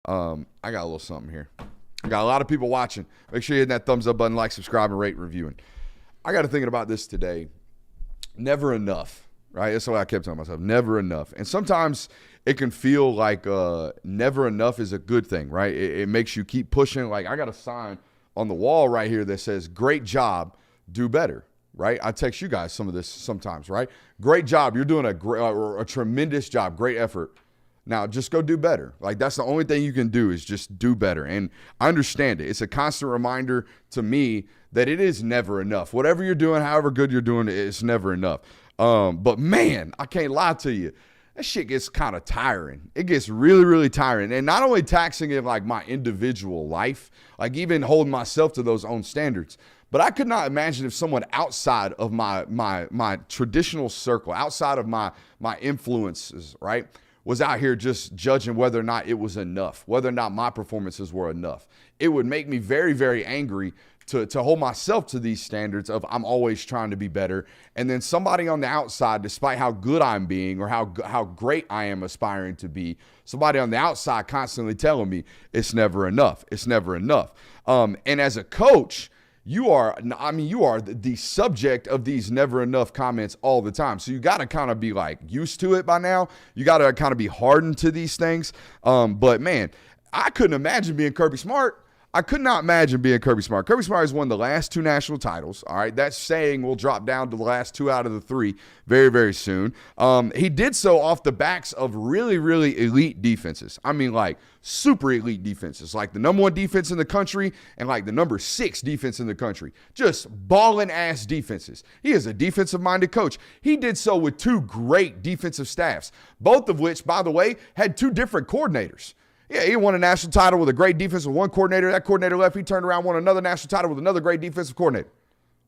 I got a little something here. I got a lot of people watching. Make sure you hit that thumbs up button, like, subscribe, and rate, and reviewing. I got to thinking about this today. Never enough, right? That's what I kept telling myself. Never enough. And sometimes it can feel like never enough is a good thing, right? It makes you keep pushing. Like, I got a sign on the wall right here that says, great job, do better, right? I text you guys some of this sometimes, right? Great job. You're doing a tremendous job. Great effort. Now, just go do better. Like, that's the only thing you can do is just do better. And I understand it. It's a constant reminder to me that it is never enough. Whatever you're doing, however good you're doing, it's never enough. But, man, I can't lie to you. That shit gets kind of tiring. It gets really, really tiring. And not only taxing it like my individual life, like even holding myself to those own standards, but I could not imagine if someone outside of my traditional circle, outside of my influences, right, was out here just judging whether or not it was enough, whether or not my performances were enough. It would make me very, very angry to hold myself to these standards of I'm always trying to be better. And then somebody on the outside, despite how good I'm being or how great I am aspiring to be, somebody on the outside constantly telling me it's never enough. It's never enough. And as a coach, you are the subject of these never enough comments all the time. So you got to kind of be like used to it by now. You got to kind of be hardened to these things. But man, I couldn't imagine being Kirby Smart. I could not imagine being Kirby Smart. Kirby Smart has won the last 2 national titles. All right. That saying will drop down to the last 2 out of the 3 very, very soon. He did so off the backs of really, really elite defenses. I mean, like super elite defenses, like the number 1 defense in the country and like the number 6 defense in the country. Just balling ass defenses. He is a defensive minded coach. He did so with 2 great defensive staffs, both of which, by the way, had 2 different coordinators. Yeah, he won a national title with a great defense with 1 coordinator. That coordinator left. He turned around, won another national title with another great defensive coordinator.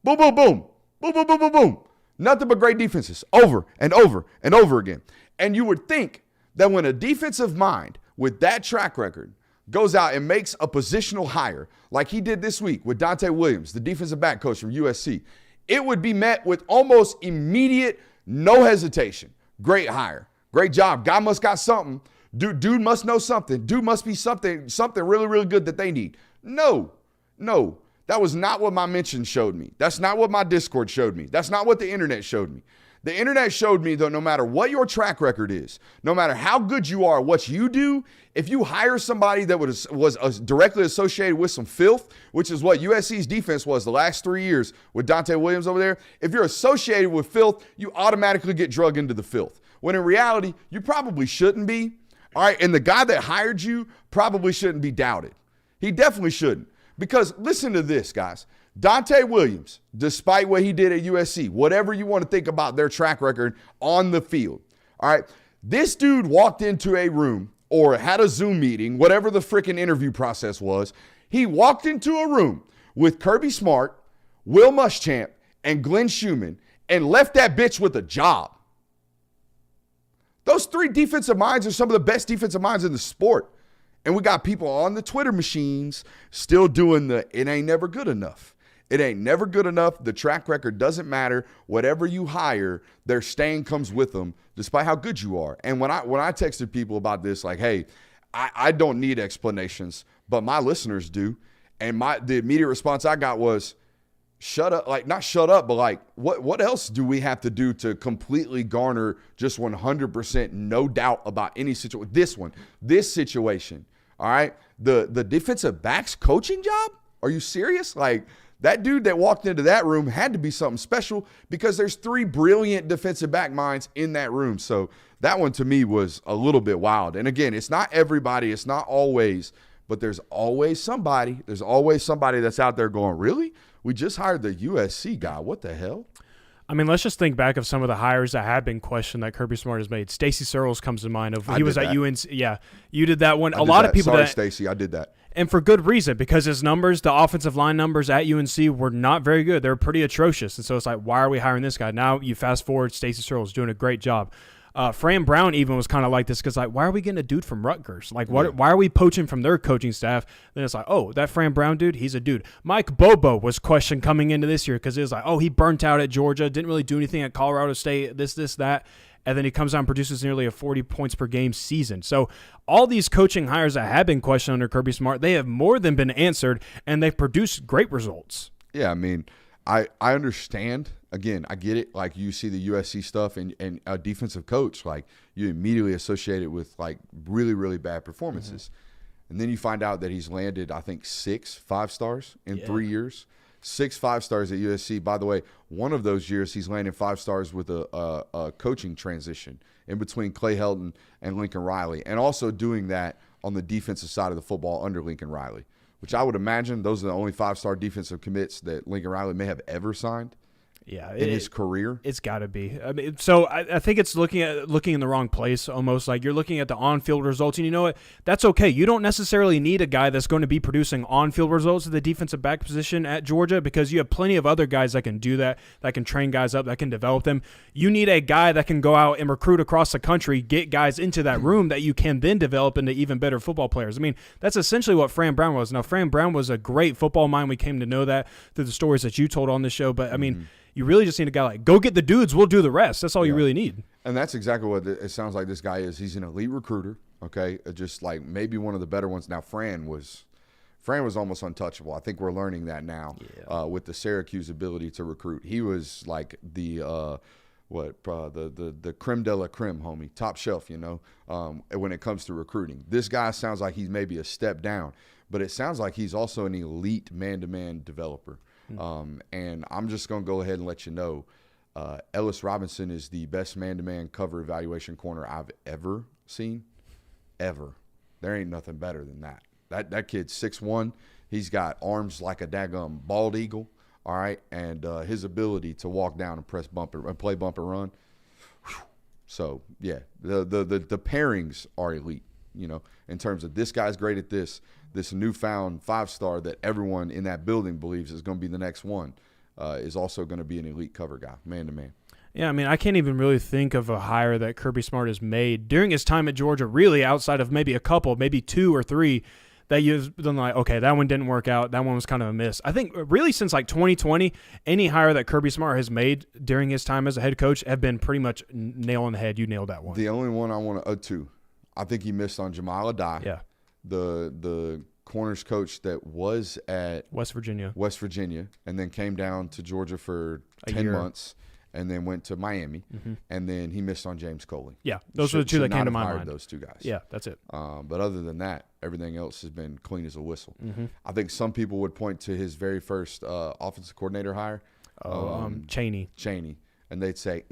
Boom, boom, boom. Boom, boom, boom, boom, boom. Nothing but great defenses over and over and over again. And you would think that when a defensive mind with that track record goes out and makes a positional hire like he did this week with Donte Williams, the defensive back coach from USC, it would be met with almost immediate, no hesitation. Great hire. Great job. Guy must got something. Dude must know something. Dude must be something really, really good that they need. No. That was not what my mention showed me. That's not what my Discord showed me. That's not what the internet showed me. The internet showed me that no matter what your track record is, no matter how good you are, what you do, if you hire somebody that was directly associated with some filth, which is what USC's defense was the last 3 years with Donte Williams over there, if you're associated with filth, you automatically get drug into the filth. When in reality, you probably shouldn't be. All right, and the guy that hired you probably shouldn't be doubted. He definitely shouldn't. Because listen to this, guys. Donte Williams, despite what he did at USC, whatever you want to think about their track record on the field, all right, this dude walked into a room or had a Zoom meeting, whatever the freaking interview process was. He walked into a room with Kirby Smart, Will Muschamp, and Glenn Schumann and left that bitch with a job. Those 3 defensive minds are some of the best defensive minds in the sport. And we got people on the Twitter machines still doing it ain't never good enough. It ain't never good enough. The track record doesn't matter. Whatever you hire, their staying comes with them, despite how good you are. And when I texted people about this, like, hey, I don't need explanations, but my listeners do. And the immediate response I got was, shut up, like not shut up, but like what else do we have to do to completely garner just 100% no doubt about any situation? This situation, all right? The defensive backs coaching job? Are you serious? Like that dude that walked into that room had to be something special because there's 3 brilliant defensive back minds in that room. So that one to me was a little bit wild. And again, it's not everybody, it's not always, but there's always somebody that's out there going, really? We just hired the USC guy. What the hell? I mean, let's just think back of some of the hires that have been questioned that Kirby Smart has made. Stacey Searles comes to mind. He was at UNC. Yeah, you did that one. A lot of people. Sorry, Stacey, I did that. And for good reason, because his numbers, the offensive line numbers at UNC were not very good. They were pretty atrocious. And so it's like, why are we hiring this guy? Now you fast forward, Stacey Searles doing a great job. Fran Brown even was kind of like this because, like, why are we getting a dude from Rutgers? Like, why are we poaching from their coaching staff? Then it's like, oh, that Fran Brown dude, he's a dude. Mike Bobo was questioned coming into this year because it was like, oh, he burnt out at Georgia, didn't really do anything at Colorado State, this, that. and then he comes out and produces nearly a 40 points per game season. So all these coaching hires that have been questioned under Kirby Smart, they have more than been answered, and they've produced great results. Yeah, I mean, I understand. Again, I get it. Like, you see the USC stuff and a defensive coach, like, you immediately associate it with, like, really, really bad performances. And then you find out that he's landed, I think, 6 5-stars in 3 years. 6 5-stars at USC. By the way, one of those years he's landed 5 stars with a coaching transition in between Clay Helton and Lincoln Riley, and also doing that on the defensive side of the football under Lincoln Riley, which I would imagine those are the only 5-star defensive commits that Lincoln Riley may have ever signed. Yeah, in his career. It's got to be. I mean, so I think it's looking in the wrong place almost. Like, you're looking at the on-field results, and you know what? That's okay. You don't necessarily need a guy that's going to be producing on-field results at the defensive back position at Georgia, because you have plenty of other guys that can do that can train guys up, that can develop them. You need a guy that can go out and recruit across the country, get guys into that room that you can then develop into even better football players. I mean, that's essentially what Fran Brown was. Now, Fran Brown was a great football mind. We came to know that through the stories that you told on this show. But, I mean, you really just need a guy like, go get the dudes, we'll do the rest. That's all you really need. And that's exactly what it sounds like this guy is. He's an elite recruiter, okay? Just like maybe one of the better ones. Now, Fran was almost untouchable. I think we're learning that now with the Syracuse ability to recruit. He was like the creme de la creme, homie, top shelf, you know, when it comes to recruiting. This guy sounds like he's maybe a step down, but it sounds like he's also an elite man-to-man developer. And I'm just going to go ahead and let you know, Ellis Robinson is the best man-to-man cover evaluation corner I've ever seen, ever. There ain't nothing better than that. That kid's 6'1". He's got arms like a daggum bald eagle, all right, and his ability to walk down and press bumper and play bumper run. Whew. So yeah, the pairings are elite. You know, in terms of this guy's great at this newfound 5-star that everyone in that building believes is going to be the next one, is also going to be an elite cover guy, man-to-man. Yeah, I mean, I can't even really think of a hire that Kirby Smart has made during his time at Georgia, really outside of maybe a couple, maybe 2 or 3, that you've been like, okay, that one didn't work out. That one was kind of a miss. I think really since like 2020, any hire that Kirby Smart has made during his time as a head coach have been pretty much nail on the head. You nailed that one. The only one I want to 2. I think he missed on Jamal Adai. Yeah. The corners coach that was at West Virginia, and then came down to Georgia for 10 months, and then went to Miami, and then he missed on James Coley. Yeah, those were the 2 that came to my mind. Those 2 guys. Yeah, that's it. But other than that, everything else has been clean as a whistle. I think some people would point to his very first offensive coordinator hire, Chaney, and they'd say,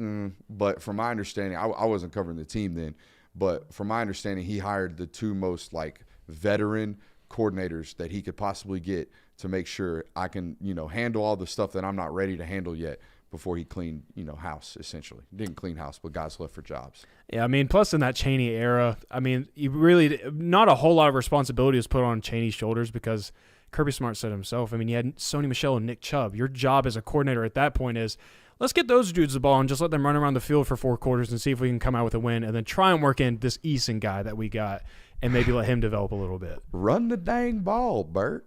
but from my understanding, I wasn't covering the team then, but from my understanding, he hired the 2 most like veteran coordinators that he could possibly get to make sure I can, handle all the stuff that I'm not ready to handle yet before he cleaned, house, essentially. Didn't clean house, but guys left for jobs. Yeah, I mean, plus in that Chaney era, I mean, you really not a whole lot of responsibility was put on Chaney's shoulders because Kirby Smart said himself, I mean, you had Sony Michel and Nick Chubb. Your job as a coordinator at that point is, let's get those dudes the ball and just let them run around the field for 4 quarters and see if we can come out with a win, and then try and work in this Eason guy that we got and maybe let him develop a little bit. Run the dang ball, Bert.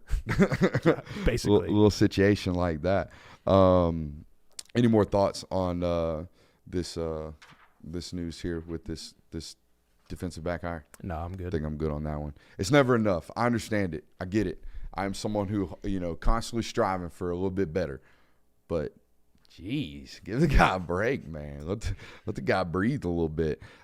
Yeah, basically. little situation like that. Any more thoughts on this news here with this defensive back hire? No, I'm good. I think I'm good on that one. It's never enough. I understand it. I get it. I'm someone who, constantly striving for a little bit better. But, geez, give the guy a break, man. Let the guy breathe a little bit.